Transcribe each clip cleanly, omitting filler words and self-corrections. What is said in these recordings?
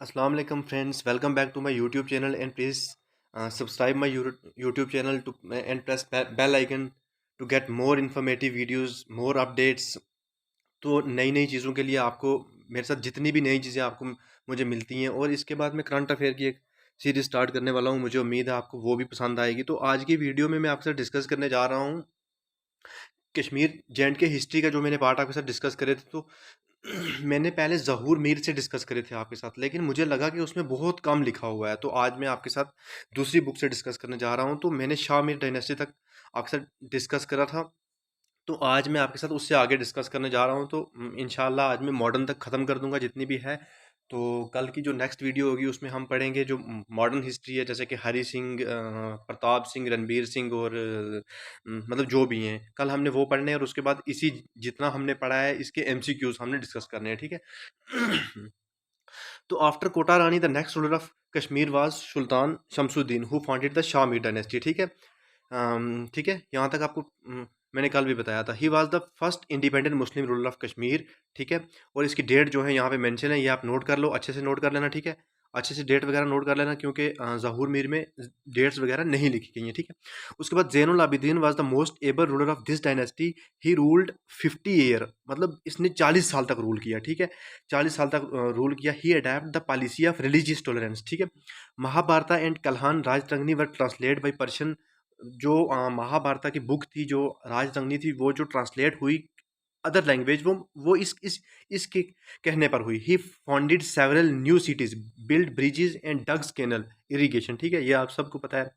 अस्सलाम वालेकुम friends, welcome back to my YouTube channel and please subscribe my YouTube channel too and press bell icon to get more informative videos, more updates. तो नई नई चीज़ों के लिए आपको मेरे साथ जितनी भी नई चीज़ें आपको मुझे मिलती हैं, और इसके बाद मैं करंट अफेयर की एक सीरीज स्टार्ट करने वाला हूँ। मुझे उम्मीद है आपको वो भी पसंद आएगी। तो आज की वीडियो में मैं आपके साथ डिस्कस करने जा रहा हूँ कश्मीर जेएंड के हिस्ट्री का, जो मैंने पार्ट आपके साथ डिस्कस करे थे। तो मैंने पहले ज़हूर मीर से डिस्कस करे थे आपके साथ, लेकिन मुझे लगा कि उसमें बहुत कम लिखा हुआ है। तो आज मैं आपके साथ दूसरी बुक से डिस्कस करने जा रहा हूँ। तो मैंने शाह मीर डायनेस्टी तक आपके साथ डिस्कस करा था, तो आज मैं आपके साथ उससे आगे डिस्कस करने जा रहा हूँ। तो इंशाल्लाह आज मैं मॉडर्न तक ख़त्म कर दूंगा जितनी भी है। तो कल की जो नेक्स्ट वीडियो होगी उसमें हम पढ़ेंगे जो मॉडर्न हिस्ट्री है, जैसे कि हरी सिंह, प्रताप सिंह, रणबीर सिंह, और मतलब जो भी हैं, कल हमने वो पढ़ने हैं। और उसके बाद इसी जितना हमने पढ़ा है इसके एमसीक्यूज हमने डिस्कस करने हैं, ठीक है। तो after Kota Rani the next ruler of Kashmir was Sultan Shamsuddin who founded the Shah dynasty, ठीक है। ठीक है, यहाँ तक आपको मैंने कल भी बताया था। He was the first independent Muslim ruler of Kashmir, ठीक है। और इसकी डेट जो है यहाँ पे मेंशन है, ये आप नोट कर लो, अच्छे से नोट कर लेना, ठीक है। अच्छे से डेट वगैरह नोट कर लेना, क्योंकि ज़हूर मीर में डेट्स वगैरह नहीं लिखी गई हैं, ठीक है। उसके बाद Zainul Abidin was the most able ruler of this dynasty. He ruled 50 year, मतलब इसने 40 साल तक रूल किया, ठीक है। 40 साल तक रूल किया। He adept the policy of religious tolerance, ठीक है। Mahabharata and Kalhana Rajatarangini were translate by Persian. जो महाभारता की बुक थी, जो राजतंगनी थी, वो जो ट्रांसलेट हुई अदर लैंग्वेज, वो इस इसके कहने पर हुई। He founded several new cities, build bridges and dugs canal irrigation, ठीक है, ये आप सबको पता है।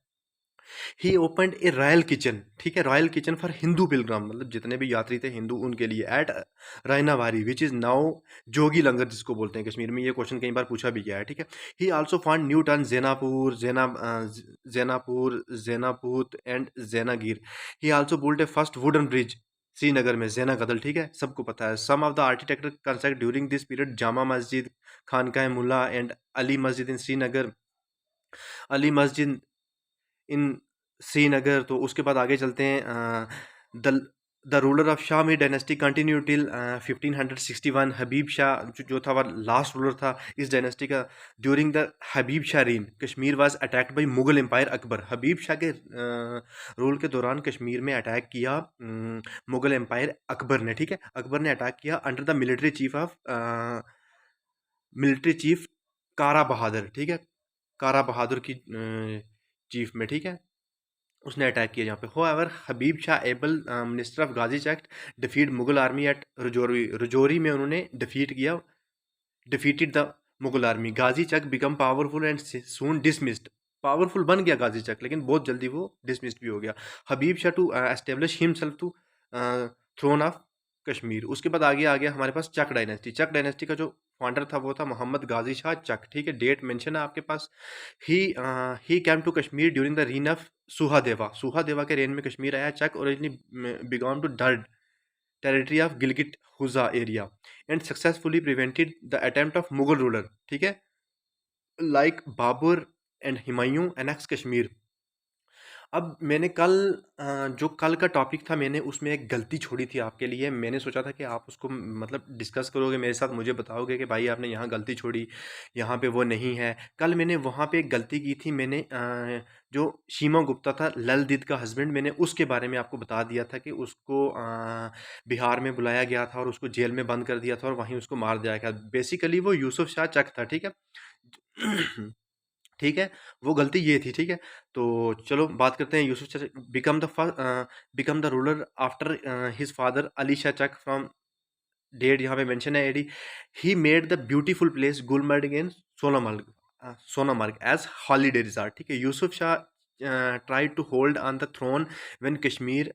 He opened a royal kitchen, ठीक है, royal kitchen for Hindu pilgrim, मतलब जितने भी यात्री थे हिंदू, उनके लिए, at Rainawari which is now Jogi Langar जिसको बोलते हैं कश्मीर में। ये क्वेश्चन कई बार पूछा भी गया है, ठीक है। He also found new town Zainapur, Zainapur, Zainaput and Zainagir. He also build a first wooden bridge Srinagar में, जैना कदल, ठीक है, सबको पता है। Some of the architecture construct during this period Jama Masjid, Khanqah Mulla and Ali मस्जिद इन श्रीनगर, अली मस्जिद इन श्रीनगर। तो उसके बाद आगे चलते हैं। The the ruler of Shah Mir dynasty continue till 1561। Habib Shah जो था, वह लास्ट रूलर था इस डायनेस्टी का। During the Habib Shah reign Kashmir was attacked by Mughal empire Akbar. Habib Shah के रूल के दौरान कश्मीर में अटैक किया मुगल एम्पायर अकबर ने, ठीक है। अकबर ने अटैक किया अंडर द मिलिट्री चीफ कारा बहादुर, ठीक है, कारा बहादुर की चीफ में, ठीक है, उसने अटैक किया यहाँ पे। However Habib Shah able minister of Ghazi Chak defeat Mughal army at Rajouri, Rajouri में उन्होंने डिफीट किया, defeated the Mughal army. Ghazi Chak become powerful and soon dismissed. Powerful बन गया गाजी चक, लेकिन बहुत जल्दी वो डिसमिस्ड भी हो गया। Habib Shah to establish himself to throne of Kashmir. उसके बाद आगे आ गया हमारे पास चक डायनेस्टी। चक डायनेस्टी का जो फाउंडर था वो था मोहम्मद गाजी शाह चक, ठीक है। डेट मेंशन है आपके पास। He he came to Kashmir during the reign of Suhadeva. Suhadeva के रेन में कश्मीर आया। Chak originally belong to Dard territory of Gilgit Hunza area and successfully prevented the attempt of Mughal ruler, ठीक है, like Babur and Humayun annex Kashmir. अब मैंने कल जो कल का टॉपिक था, मैंने उसमें एक गलती छोड़ी थी आपके लिए। मैंने सोचा था कि आप उसको मतलब डिस्कस करोगे मेरे साथ, मुझे बताओगे कि भाई आपने यहाँ गलती छोड़ी, यहाँ पे वो नहीं है। कल मैंने वहाँ पे एक गलती की थी। मैंने जो शीमा गुप्ता था, ललदीद का हस्बैंड, मैंने उसके बारे में आपको बता दिया था कि उसको बिहार में बुलाया गया था और उसको जेल में बंद कर दिया था और वहीं उसको मार दिया गया। बेसिकली वो यूसुफ शाह चक था, ठीक है। ठीक है, वो गलती ये थी, ठीक है। तो चलो बात करते हैं Yusuf Chak become the ruler after his father Ali Shah Chak from. Date यहाँ पे मेंशन है AD. He made the beautiful place Gulmarg in Sonamarg as holiday resort, ठीक है। Yusuf Shah tried to hold on the throne when Kashmir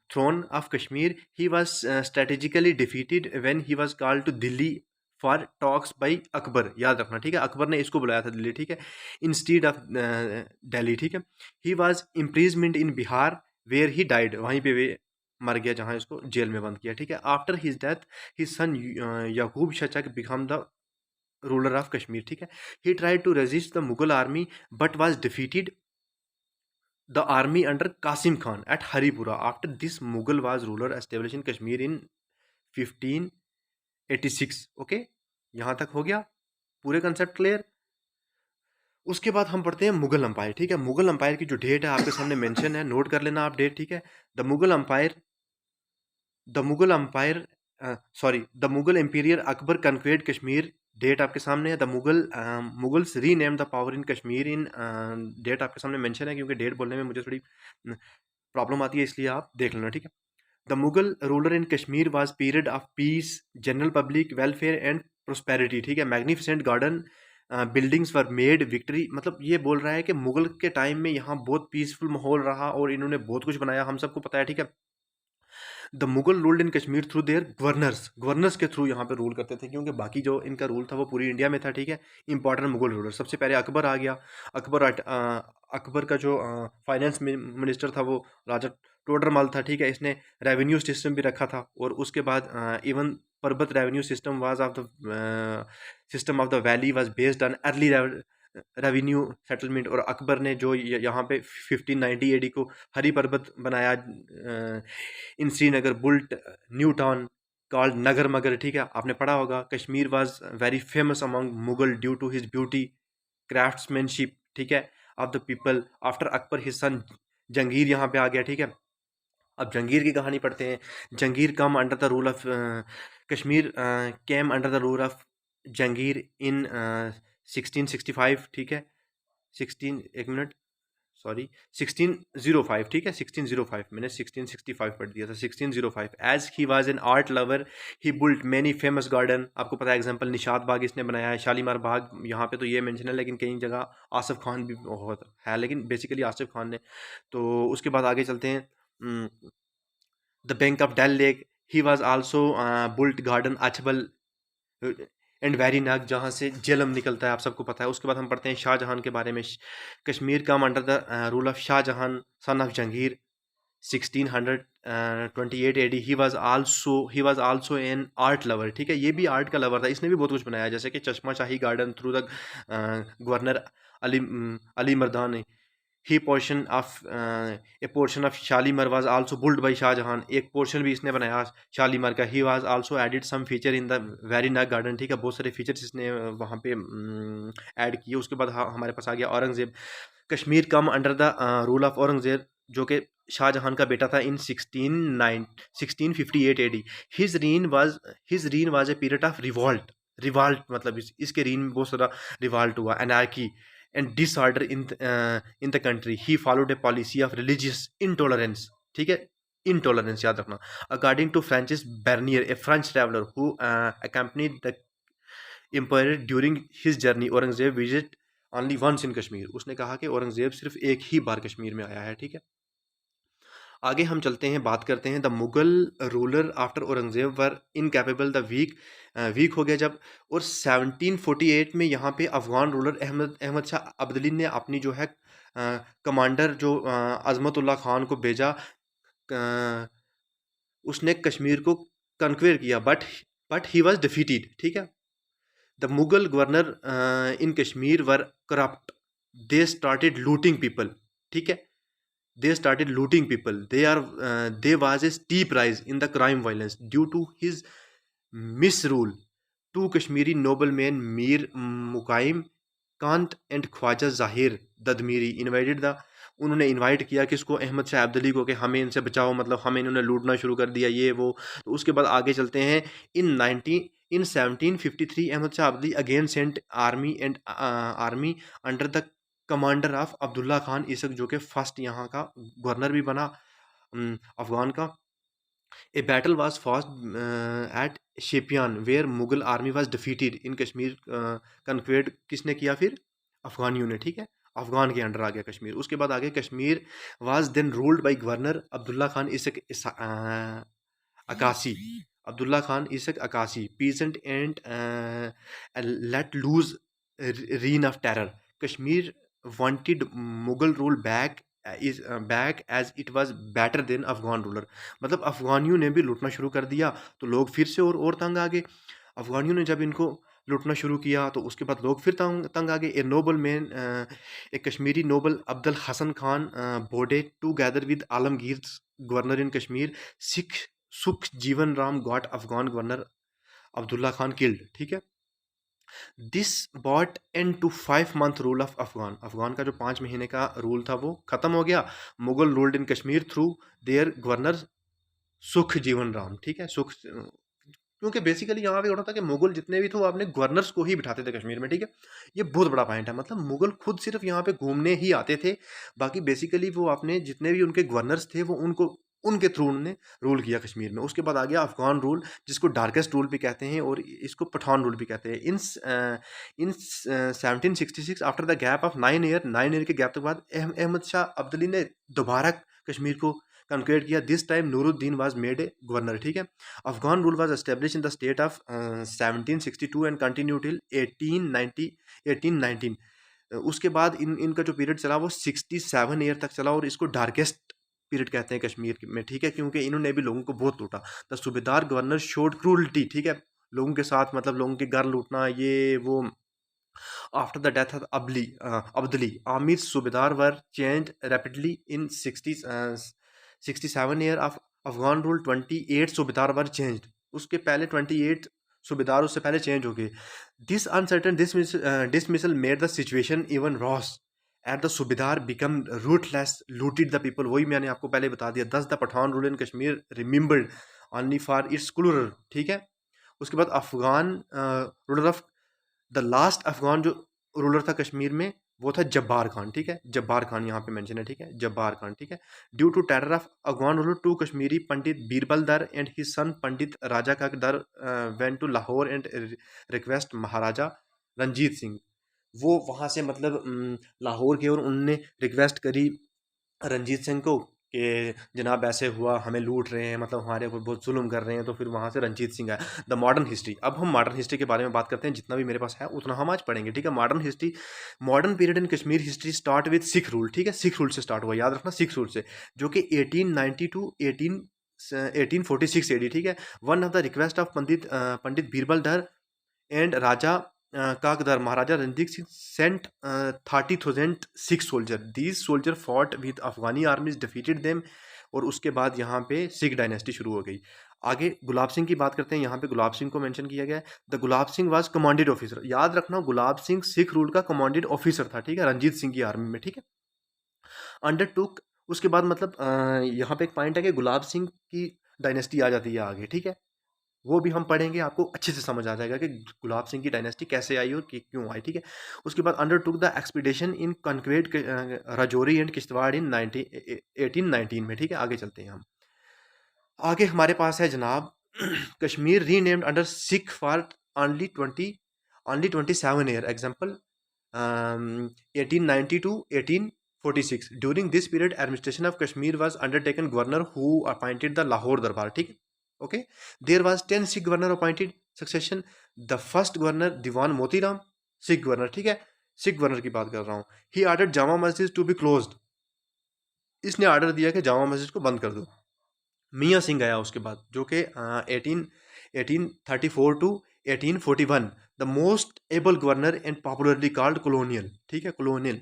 throne of Kashmir. He was strategically defeated when he was called to Delhi for talks by Akbar, याद रखना, ठीक है। अकबर ने इसको बुलाया था दिल्ली, ठीक है, इंस्टीड ऑफ दिल्ली, ठीक है। He was imprisonment in Bihar where he died, वहीं पे वे मर गया जहाँ इसको जेल में बंद किया, ठीक है। After his death his son Yaqub Shah Chak become the ruler of Kashmir, ठीक है। He tried to resist the Mughal army but was defeated the army under Qasim Khan at Haripura. After this Mughal was ruler establish in Kashmir in 1586, okay, यहाँ तक हो गया। पूरे कंसेप्ट क्लियर। उसके बाद हम पढ़ते हैं मुगल अंपायर, ठीक है। मुगल अंपायर की जो डेट है आपके सामने मेंशन है, नोट कर लेना आप डेट, ठीक है। The Mughal empire the Mughal empire sorry the Mughal emperor Akbar conquered Kashmir, date आपके सामने है। The Mughals rename the power in Kashmir in, date आपके सामने मेंशन है, क्योंकि डेट बोलने में मुझे थोड़ी प्रॉब्लम आती है, इसलिए आप देख लेना, ठीक है। The Mughal ruler in Kashmir was period of peace, general public welfare and prosperity, ठीक है। Magnificent garden buildings were made victory, मतलब ये बोल रहा है कि मुगल के टाइम में यहाँ बहुत पीसफुल माहौल रहा और इन्होंने बहुत कुछ बनाया, हम सबको पता है, ठीक है। The Mughal ruled in Kashmir through their governors, governors के थ्रू यहाँ पे रूल करते थे, क्योंकि बाकी जो इनका रूल था वो पूरी इंडिया में था, ठीक है। इंपॉर्टेंट मुगल रूलर सबसे पहले अकबर आ गया। अकबर का जो फाइनेंस मिनिस्टर था वो राजा टोडरमल था, ठीक है। इसने रेवेन्यू सिस्टम भी रखा था, और उसके बाद even Parbat revenue system was of the system of the valley was based on early revenue settlement. और अकबर ने जो यहाँ पे 1590 एडी को हरी पर्बत बनाया in Srinagar, built new town called Nagar मगर, ठीक है, आपने पढ़ा होगा। Kashmir was very famous among Mughal due to his beauty, craftsmanship, ठीक है, of the people. After Akbar his son Jahangir यहाँ पे आ गया, ठीक है। अब जंगीर की कहानी पढ़ते हैं। Jahangir come under the rule of Kashmir came under the rule of Jahangir in 1665, ठीक है। 16 एक मिनट, सॉरी 1605, ठीक है। 1605, मैंने 1665 पढ़ दिया था, 1605। As he was an art lover he built many famous garden, आपको पता है एग्जांपल निशात बाग इसने बनाया है, शालीमार बाग यहाँ पे तो ये मेंशन है, लेकिन कई जगह आसिफ खान भी बहुत है, लेकिन बेसिकली आसिफ खान ने। तो उसके बाद आगे चलते हैं। The bank of Dal lake he was also built garden Achabal and Verinag, जहाँ से जेलम निकलता है, आप सबको पता है। उसके बाद हम पढ़ते हैं शाहजहां के बारे में। Kashmir come under the rule of Shahjahan son of Jahangir 1628 AD. He was also an art lover, ठीक है। ये भी आर्ट का लवर था, इसने भी बहुत कुछ बनाया, जैसे कि Chashma Shahi garden through the governor Ali Ali Mardan. He portion of a portion of Shalimar was also built by Shahjahan, एक पोर्शन भी इसने बनाया शालीमार का। He was also added some feature in the Verinag garden, ठीक है, बहुत सारे फीचर्स इसने वहाँ पे ऐड किए। उसके बाद हमारे पास आ गया Aurangzeb. Kashmir come under the rule of Aurangzeb, जो कि शाहजहां का बेटा था, in 1658 AD. His reign was a period of revolt, revolt मतलब इसके रीन में बहुत सारा रिवॉल्ट हुआ, anarchy and disorder in the country. He followed a policy of religious intolerance, ठीक है, इंटॉलरेंस याद रखना। According to Francis Bernier, a French traveller who accompanied the empire during his journey, Aurangzeb visit only once in Kashmir, उसने कहा कि औरंगजेब सिर्फ एक ही बार कश्मीर में आया है, ठीक है। आगे हम चलते हैं, बात करते हैं the Mughal ruler after Aurangzeb were incapable the weak हो गया जब। और 1748 में यहाँ पे अफगान रूलर अहमद अहमद शाह अब्दाली ने अपनी जो है कमांडर जो अजमतुल्ला खान को भेजा, उसने कश्मीर को कन्क्वेयर किया, बट ही वाज डिफीटेड, ठीक है। The Mughal governor in Kashmir were corrupt, they started looting people, ठीक है। they started looting people. There was a steep rise in the crime violence due to his misrule. Two Kashmiri noblemen Mir Mukaim Kant and Khwaja जाहिर ददमीरी invited the, उन्होंने invite किया किसको, अहमद शाह अब्दाली को, कि हमें इनसे बचाओ, मतलब हमें इन्होंने लूटना शुरू कर दिया, ये वो। तो उसके बाद आगे चलते हैं। In 1753 Ahmad Shah Abdali again sent army under the commander of Abdullah Khan Ishaq, जो कि फर्स्ट यहाँ का गवर्नर भी बना अफगान का। A battle was fast eight शेपियान where Mughal army was defeated इन कश्मीर, कन्क्वेड किसने किया फिर, अफगानियों ने, ठीक है। अफगान के अंडर आ गया कश्मीर। उसके बाद आगे Kashmir was then ruled by governor Abdullah Khan Ishaq Aqasi, Abdullah Khan Ishaq Aqasi, peasant and let loose reign of terror. Kashmir wanted Mughal rule back as it was better than Afghan ruler, मतलब अफगानियों ने भी लूटना शुरू कर दिया, तो लोग फिर से और तंग आ गए। अफगानियों ने जब इनको लूटना शुरू किया तो उसके बाद लोग फिर तंग आ गए। ए नोबल मैन, एक कश्मीरी नोबल अब्दुल हसन खान बोडे together with Alamgir governor in Kashmir, Sikh Sukh Jiwan Ram got Afghan governor Abdullah Khan killed, ठीक है। This brought end to 5 month rule of Afghan. Afghan का जो 5 महीने का रूल था वो खत्म हो गया। Mughal ruled in Kashmir through their governor सुख जीवन राम, ठीक है, सुख, क्योंकि बेसिकली यहाँ पे हो रहा था कि मुगल जितने भी थे वो अपने गवर्नर्स को ही बिठाते थे कश्मीर में, ठीक है। ये बहुत बड़ा पॉइंट है, मतलब मुगल खुद सिर्फ यहाँ पे घूमने ही आते थे, बाकी बेसिकली वो अपने जितने भी उनके गवर्नर्स थे वो उनको उनके थ्रू उन्होंने रूल किया कश्मीर में। उसके बाद आ गया अफगान रूल, जिसको डार्केस्ट रूल भी कहते हैं और इसको पठान रूल भी कहते हैं। इन 1766 after the gap of 9 year के गैप के बाद अहमद शाह अब्दाली ने दोबारा कश्मीर को कन्क्वेट किया। This time Nooruddin was made a governor, ठीक है। Afghan rule was establish in the state of 1762 and continue till 1819। उसके बाद इनका जो पीरियड चला वो 67 ईयर तक चला और इसको डार्केस्ट पीरियड कहते हैं कश्मीर में, ठीक है, क्योंकि इन्होंने भी लोगों को बहुत लूटा। द सूबेदार गवर्नर शोड क्रूरल्टी, ठीक है, लोगों के साथ मतलब लोगों के घर लूटना ये वो। After the death of Abdali, Amir's Subedar were changed rapidly in 67 year of Afghan rule. 28 Subedar were changed. उसके पहले 28 सूबेदार उससे पहले चेंज हो गए। This uncertain dismissal made the situation even worse at the subedar become rootless looted the people. वही मैंने आपको पहले बता दिया। Thus the Pathan rule in Kashmir remembered only for its cruel, ठीक है। उसके बाद Afghan ruler of the last Afghan जो रूलर था कश्मीर में वो था जब्बार खान, ठीक है। जब्बार खान यहाँ पे मेंशन है, ठीक है, जब्बार खान, ठीक है। Due to terror of Afghan ruler to Kashmiri Pandit Birbal Dhar and his son Pandit Raja का Dhar went to Lahore and request Maharaja Ranjit Singh. वो वहाँ से मतलब लाहौर गए और उनने रिक्वेस्ट करी रंजीत सिंह को कि जनाब ऐसे हुआ, हमें लूट रहे हैं, मतलब हमारे ऊपर बहुत जुल्म कर रहे हैं। तो फिर वहाँ से रंजीत सिंह आया। द मॉडर्न हिस्ट्री, अब हम मॉडर्न हिस्ट्री के बारे में बात करते हैं, जितना भी मेरे पास है उतना हम आज पढ़ेंगे, ठीक है। Modern history, modern period in Kashmir history start with sick rule, ठीक है, सिख रूल से स्टार्ट हुआ, याद रखना, सिख रूल से, जो कि 1890 टू 1846 एडी, ठीक है। One of the request of Pandit Birbal Dhar and Raja Kakdhar Maharaja Ranjit Singh sent 30,000 Sikh soldier. These soldier fought with Afghani armies defeated them. और उसके बाद यहाँ पे सिख डायनेस्टी शुरू हो गई। आगे गुलाब सिंह की बात करते हैं। यहाँ पे गुलाब सिंह को मेंशन किया गया है। The Gulab Singh was commanded officer, याद रखना गुलाब सिंह सिख रूल का कमांडेड ऑफिसर था, ठीक है, रंजीत सिंह की आर्मी में, ठीक है। अंडर टुक, उसके बाद मतलब यहाँ पे एक पॉइंट है कि गुलाब सिंह की डायनेस्टी आ जाती है आगे, ठीक है। वो भी हम पढ़ेंगे, आपको अच्छे से समझ आ जाएगा कि गुलाब सिंह की डायनेस्टी कैसे आई और क्यों आई, ठीक है। उसके बाद undertook the expedition in conquest Rajouri and Kishtwar in 1819 में, ठीक है। आगे चलते हैं हम। आगे हमारे पास है जनाब Kashmir renamed under Sikh for only 27 year. Example 1890 to 1846। During this period administration of Kashmir was undertaken governor who appointed the Lahore Darbar, ठीक है, okay. There was 10 Sikh governor appointed succession. The first governor Diwan Motiram, Sikh governor, ठीक है, सिख गवर्नर की बात कर रहा हूँ। He ordered Jama Masjid to be closed, इसने ऑर्डर दिया कि जामा मस्जिद को बंद कर दो। मियाँ सिंह आया उसके बाद, जो कि 1834 to 1841, the most able governor and popularly called colonial, ठीक है, colonial.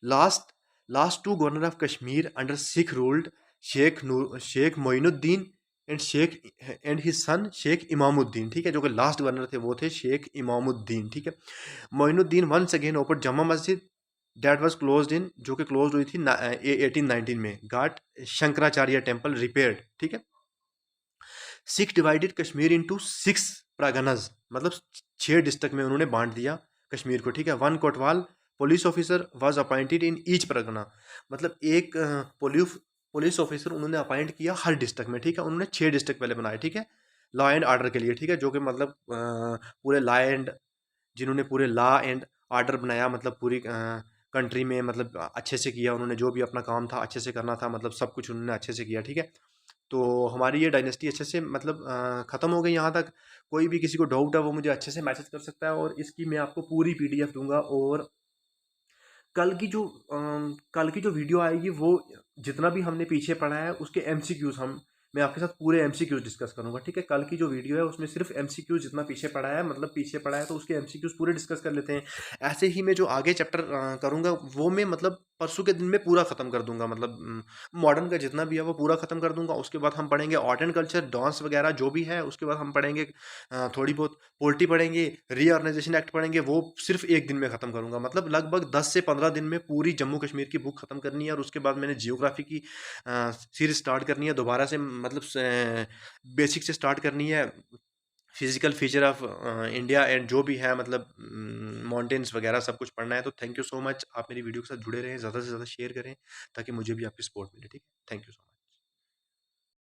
Last last two governor of Kashmir under Sikh ruled Sheikh Moinuddin and his son Sheikh Imamuddin, ठीक है, जो कि लास्ट गवर्नर थे वो थे शेख इमामुद्दीन, ठीक है। मोइनुद्दीन वंस अगेन ओपन जमा मस्जिद दैट वाज क्लोज्ड इन, जो कि क्लोज हुई थी 1819 में। गाट शंकराचार्य टेम्पल रिपेयर्ड, ठीक है। सिख डिवाइडेड कश्मीर इनटू 6 प्रागनज, मतलब 6 डिस्ट्रिक्ट में उन्होंने बांट दिया कश्मीर को, ठीक है। One Kotwal police officer was appointed in each Pargana, मतलब एक पुलिस ऑफिसर उन्होंने अपॉइंट किया हर डिस्ट्रिक्ट में, ठीक है। उन्होंने 6 डिस्ट्रिक्ट पहले बनाए, ठीक है, लॉ एंड ऑर्डर के लिए, ठीक है, जो कि मतलब पूरे लॉ एंड, जिन्होंने पूरे लॉ एंड ऑर्डर बनाया, मतलब पूरी कंट्री में, मतलब अच्छे से किया उन्होंने, जो भी अपना काम था अच्छे से करना था, मतलब सब कुछ उन्होंने अच्छे से किया, ठीक है। तो हमारी ये डायनेस्टी अच्छे से मतलब ख़त्म हो गई यहाँ तक। कोई भी किसी को डाउट है वो मुझे अच्छे से मैसेज कर सकता है, और इसकी मैं आपको पूरी पीडीएफ दूंगा। और कल की जो वीडियो आएगी वो जितना भी हमने पीछे पढ़ा है उसके एमसीक्यूज मैं आपके साथ पूरे एमसीक्यूज डिस्कस करूंगा, ठीक है। कल की जो वीडियो है उसमें सिर्फ एमसीक्यूज जितना पीछे पढ़ा है, मतलब पीछे पढ़ा है, तो उसके एमसीक्यूज पूरे डिस्कस कर लेते हैं। ऐसे ही मैं जो आगे चैप्टर करूंगा वो मैं मतलब परसों के दिन में पूरा ख़त्म कर दूँगा, मतलब मॉडर्न का जितना भी है वो पूरा ख़त्म कर दूँगा। उसके बाद हम पढ़ेंगे आर्ट एंड कल्चर, डांस वगैरह जो भी है। उसके बाद हम पढ़ेंगे थोड़ी बहुत पॉलिटी पढ़ेंगे, रीऑर्गनाइज़ेशन एक्ट पढ़ेंगे, वो सिर्फ़ 1 दिन में ख़त्म करूँगा। मतलब लगभग 10 से 15 दिन में पूरी जम्मू कश्मीर की बुक ख़त्म करनी है। और उसके बाद मैंने जियोग्राफ़ी की सीरीज़ स्टार्ट करनी है दोबारा से, मतलब बेसिक से स्टार्ट करनी है। Physical feature of India and जो भी है, मतलब माउंटेन्स वगैरह सब कुछ पढ़ना है। तो थैंक यू सो मच, आप मेरी वीडियो के साथ जुड़े रहें, ज़्यादा से ज़्यादा शेयर करें ताकि मुझे भी आपकी सपोर्ट मिले। ठीक है, थैंक यू सो मच।